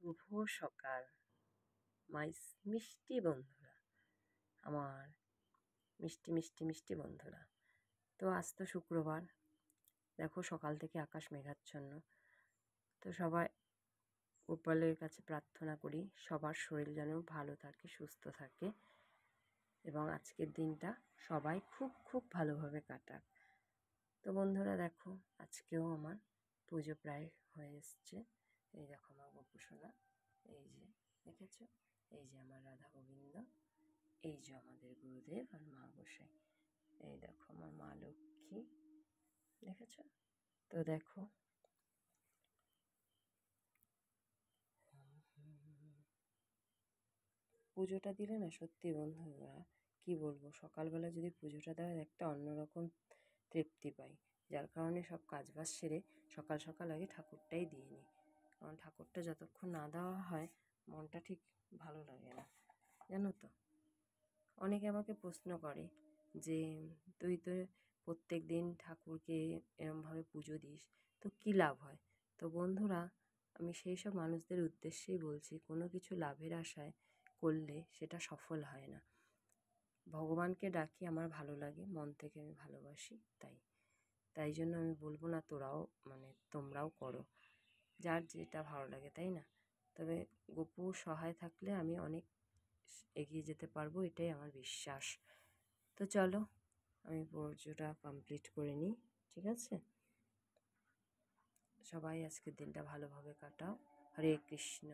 শুভ সকাল মাই মিষ্টি বন্ধুরা, আমার মিষ্টি মিষ্টি মিষ্টি বন্ধুরা। তো আজ তো শুক্রবার, দেখো সকাল থেকে আকাশ মেঘাচ্ছন্ন। তো সবাই গোপালের কাছে প্রার্থনা করি সবার শরীর যেন ভালো থাকে, সুস্থ থাকে এবং আজকের দিনটা সবাই খুব খুব ভালোভাবে কাটাক। তো বন্ধুরা দেখো, আজকেও আমার পুজো প্রায় হয়ে এসছে। এই দেখো আমার গোপুসোনা, এই যে দেখেছ, এই যে আমার রাধা গোবিন্দ, এই যে আমাদের গুরুদেব আর মা গোসাই, এই দেখো আমার মা লক্ষ্মী, দেখেছ। তো দেখো পুজোটা দিলে না সত্যি বন্ধুরা কি বলবো, সকালবেলা যদি পুজোটা দেওয়া একটা অন্যরকম তৃপ্তি পাই, যার কারণে সব কাজবাজ সেরে সকাল সকাল আগে ঠাকুরটাই দিয়ে নিই। কারণ ঠাকুরটা যতক্ষণ না দেওয়া হয় মনটা ঠিক ভালো লাগে না, জানো তো। অনেকে আমাকে প্রশ্ন করে যে তুই তো প্রত্যেক দিন ঠাকুরকে এরমভাবে পুজো দিস, তো কী লাভ হয়? তো বন্ধুরা, আমি সেই সব মানুষদের উদ্দেশ্যেই বলছি, কোনো কিছু লাভের আশায় করলে সেটা সফল হয় না। ভগবানকে ডাকি, আমার ভালো লাগে, মন থেকে আমি ভালোবাসি, তাই জন্য আমি বলবো না তোমরাও করো, যার যেটা ভালো লাগে, তাই না? তবে গপু সহায় থাকলে আমি অনেক এগিয়ে যেতে পারবো, এটাই আমার বিশ্বাস। তো চলো আমি পুজোটা কমপ্লিট করে নিই, ঠিক আছে? সবাই আজকের দিনটা ভালোভাবে কাটাও। হরে কৃষ্ণ।